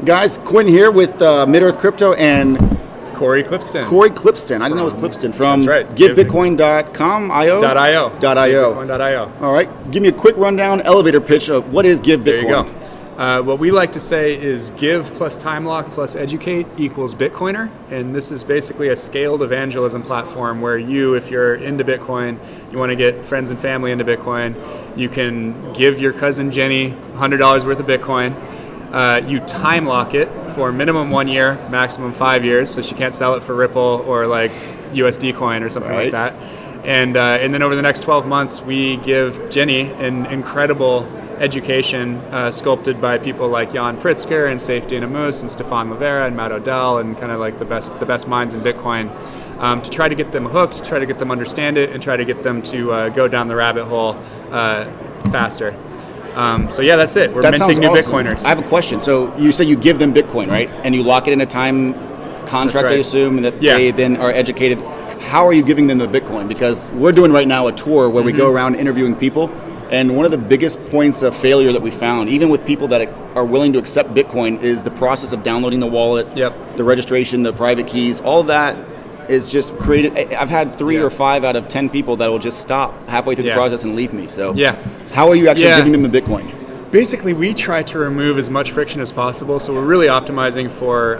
Guys, Quinn here with Mid-Earth Crypto and Cory Klippsten. Cory Klippsten. I didn't know it was Klippsten. From That's right. GiveBitcoin.com, .io? .io. .io. All right. Give me a quick rundown, elevator pitch of what is Give Bitcoin. There you go. What we like to say is give plus time lock plus educate equals Bitcoiner. And this is basically a scaled evangelism platform where you, if you're into Bitcoin, you want to get friends and family into Bitcoin, you can give your cousin Jenny $100 worth of Bitcoin. You time lock it for minimum 1 year, maximum 5 years, so she can't sell it for Ripple or like USD coin or something like that. And then over the next 12 months, we give Jenny an incredible education sculpted by people like Jan Pritzker and Safety and Amus and Stefan Livera and Matt Odell and kind of like the best minds in Bitcoin to try to get them hooked, to try to get them understand it, and try to get them to go down the rabbit hole faster. So yeah, that's it. We're minting new awesome. Bitcoiners. I have a question. So you say you give them Bitcoin, right? And you lock it in a time contract, right. I assume, and that they then are educated. How are you giving them the Bitcoin? Because we're doing right now a tour where we go around interviewing people, and one of the biggest points of failure that we found, even with people that are willing to accept Bitcoin, is the process of downloading the wallet, the registration, the private keys, all of that is just created. I've had 3 or 5 out of 10 people that will just stop halfway through the process and leave me. So how are you actually giving them the Bitcoin? Basically, we try to remove as much friction as possible. So we're really optimizing for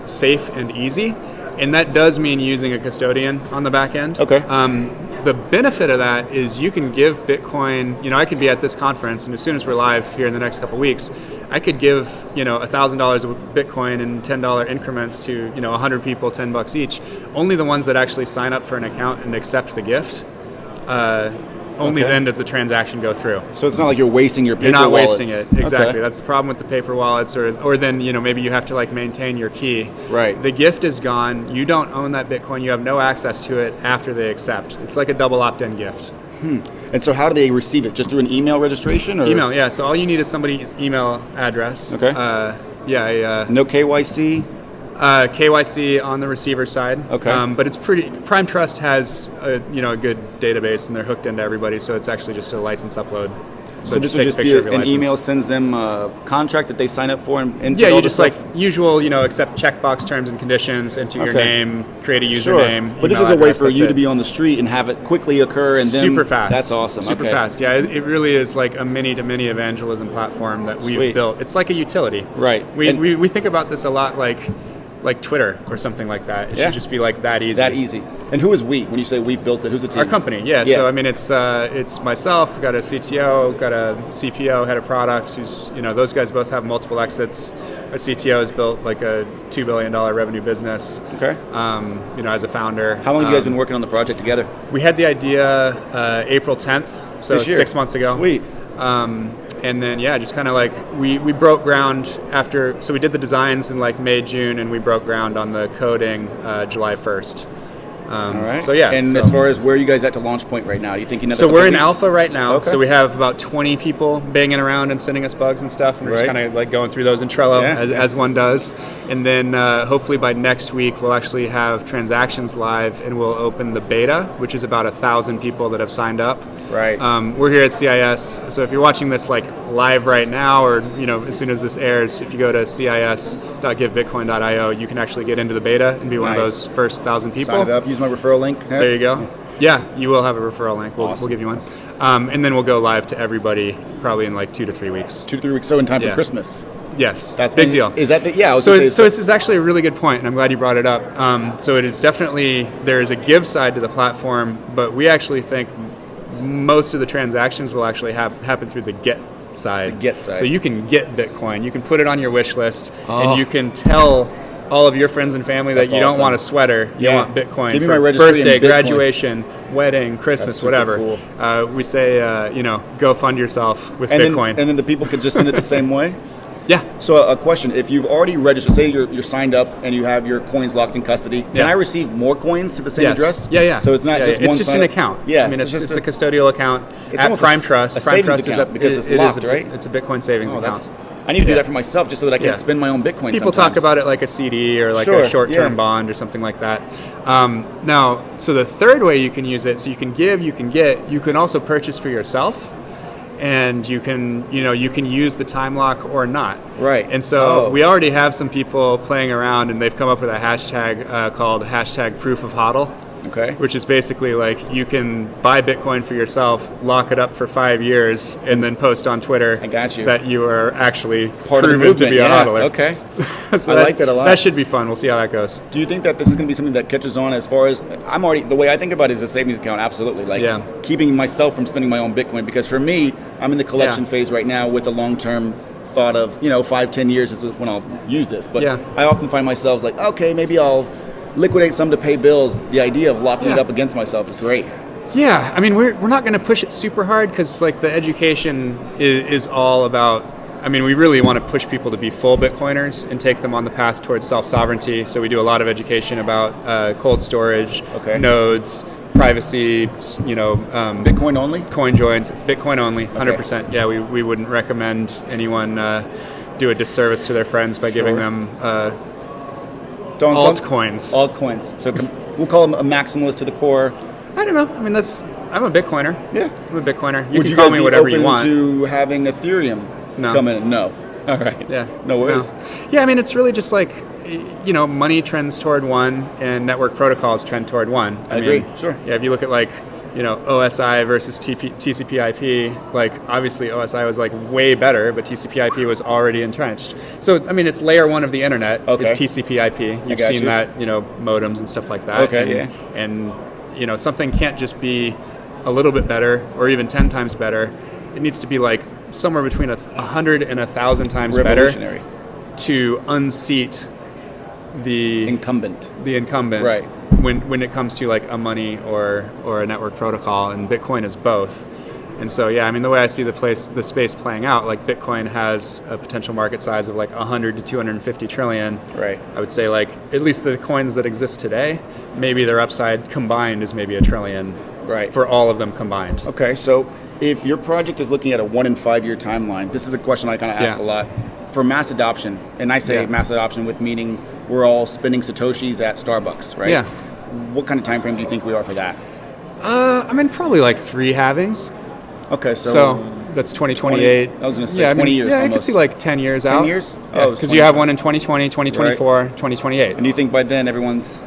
safe and easy. And that does mean using a custodian on the back end. Okay. The benefit of that is you can give Bitcoin, I could be at this conference, and as soon as we're live here in the next couple weeks, I could give, $1,000 of Bitcoin in $10 increments to, 100 people, $10 each. Only the ones that actually sign up for an account and accept the gift, only then does the transaction go through. So it's not like you're wasting your paper wallets. You're not wasting it, exactly. That's the problem with the paper wallets, or then, maybe you have to like maintain your key. Right. The gift is gone. You don't own that Bitcoin. You have no access to it after they accept. It's like a double opt-in gift. And so how do they receive it? Just through an email registration? Or? Email, yeah. So all you need is somebody's email address. Okay. No KYC? KYC on the receiver side. Okay. But it's pretty. Prime Trust has a good database, and they're hooked into everybody. So it's actually just a license upload. So this would just be an email sends them a contract that they sign up for and you just like usual, accept checkbox terms and conditions, enter your name, create a username. But this is a way for you to be on the street and have it quickly occur and then super fast. That's awesome. Super fast. Yeah, it really is like a many-to-many evangelism platform that we've built. It's like a utility. Right. We think about this a lot like Twitter or something like that. It should just be like that easy. That easy. And who is we? When you say we've built it, who's the team? Our company, yeah. So I mean, it's myself. Got a CTO, got a CPO, head of products. Who's those guys both have multiple exits. Our CTO has built like a $2 billion revenue business. Okay. As a founder. How long have you guys been working on the project together? We had the idea April 10th, so 6 months ago. Sweet. And then, just kind of like we broke ground after, so we did the designs in like May, June, and we broke ground on the coding July 1st. All right. So as far as where are you guys at to launch point right now? Do you think another So we're in weeks? alpha right now. Okay. So we have about 20 people banging around and sending us bugs and stuff, and we're just kind of like going through those in Trello as one does. And then hopefully by next week we'll actually have transactions live, and we'll open the beta, which is about 1,000 people that have signed up. Right. We're here at CIS, so if you're watching this like live right now, or as soon as this airs, if you go to cis.givebitcoin.io, you can actually get into the beta and be one of those first 1,000 people. Sign it up. Use my referral link. There you go. Yeah, you will have a referral link. We'll give you one, and then we'll go live to everybody probably in like 2 to 3 weeks. 2 to 3 weeks. So in time for Christmas. Yes, that's big deal. Is that so this is actually a really good point, and I'm glad you brought it up. So it is definitely, there is a give side to the platform, but we actually think most of the transactions will actually happen through the get side. The get side. So you can get Bitcoin, you can put it on your wish list, and you can tell all of your friends and family that you don't want a sweater, you want Bitcoin Give me for my registry birthday, and Bitcoin. Graduation, wedding, Christmas, whatever. Cool. We say, go fund yourself with Bitcoin. And then the people could just send it the same way? Yeah. So a question, if you've already registered, say you're signed up and you have your coins locked in custody, can I receive more coins to the same address? Yeah. So it's not just one It's just an account. Yeah. I mean, it's a custodial account at Prime Trust. A savings account because it's locked, right? It's a Bitcoin savings account. I need to do that for myself just so that I can spend my own Bitcoin People talk about it like a CD or like a short-term bond or something like that. Now, so the third way you can use it, so you can give, you can get, you can also purchase for yourself. and you can use the time lock or not. Right. And so we already have some people playing around, and they've come up with a hashtag called hashtag proof of hodl. Okay. Which is basically like you can buy Bitcoin for yourself, lock it up for 5 years, and then post on Twitter that you are actually proven to be a hodler. Okay. So I like that a lot. That should be fun. We'll see how that goes. Do you think that this is going to be something that catches on as far as the way I think about it is a savings account, absolutely. Like keeping myself from spending my own Bitcoin, because for me, I'm in the collection phase right now with a long-term thought of, 5-10 years is when I'll use this. But I often find myself like, okay, maybe I'll liquidate some to pay bills. The idea of locking it up against myself is great. Yeah, I mean, we're not going to push it super hard because like the education is all about. I mean, we really want to push people to be full Bitcoiners and take them on the path towards self-sovereignty. So we do a lot of education about cold storage, nodes, privacy. Bitcoin only, coin joins, Bitcoin only, 100%. Yeah, we wouldn't recommend anyone do a disservice to their friends by giving them. Altcoins. Altcoins. So we'll call them a maximalist to the core. I don't know. I mean, I'm a Bitcoiner. Yeah. I'm a Bitcoiner. Would you call guys me be whatever open you want. to having Ethereum come in? No. All right. Yeah. No worries. No. Yeah, I mean, it's really just like, money trends toward one and network protocols trend toward one. I agree. Sure. Yeah, if you look at like, OSI versus TCP/IP, like obviously OSI was like way better, but TCP/IP was already entrenched. So I mean, it's layer one of the internet is TCP/IP. You've seen that, modems and stuff like that. Okay. And something can't just be a little bit better or even 10 times better. It needs to be like somewhere between 100 and 1,000 times better to unseat the incumbent. Right. When it comes to like a money or a network protocol, and Bitcoin is both. And so yeah, I mean, the way I see the space playing out, like Bitcoin has a potential market size of like 100 to 250 trillion. Right. I would say like at least the coins that exist today, maybe their upside combined is maybe $1 trillion. Right. For all of them combined. Okay, so if your project is looking at a 1 in 5 year timeline, this is a question I kind of ask a lot. For mass adoption, and I say mass adoption with meaning we're all spending Satoshis at Starbucks, right? Yeah. What kind of time frame do you think we are for that? I mean, probably like 3 halvings. Okay, so that's 2028. I was going to say 20 years. Yeah, I could see like 10 years out. 10 years? Yeah, because you have one in 2020, 2024, 2028. And do you think by then everyone's...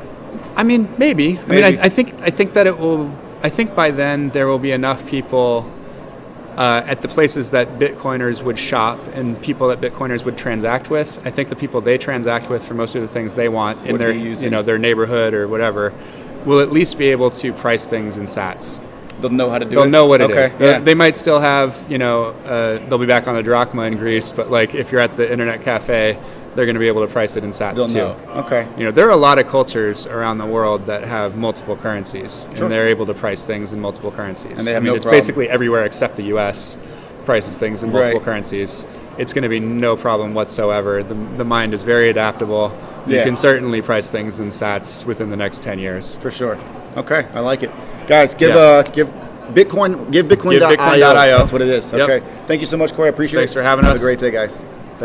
I mean, maybe. I mean, I think that it will... I think by then there will be enough people at the places that Bitcoiners would shop and people that Bitcoiners would transact with. I think the people they transact with for most of the things they want in their their neighborhood or whatever will at least be able to price things in sats. They'll know how to do it? They'll know what it is. They might still have, they'll be back on the drachma in Greece, but like if you're at the internet cafe, they're going to be able to price it in sats They'll too. Know. Okay. There are a lot of cultures around the world that have multiple currencies, and they're able to price things in multiple currencies. And they have it's basically everywhere except the U.S. prices things in multiple currencies. It's going to be no problem whatsoever. The mind is very adaptable. You can certainly price things in sats within the next 10 years. For sure. Okay, I like it. Guys, give Bitcoin.io. Give Bitcoin.io. That's what it is. Okay. Thank you so much, Cory. I appreciate it. Thanks for having us. Have a great day, guys.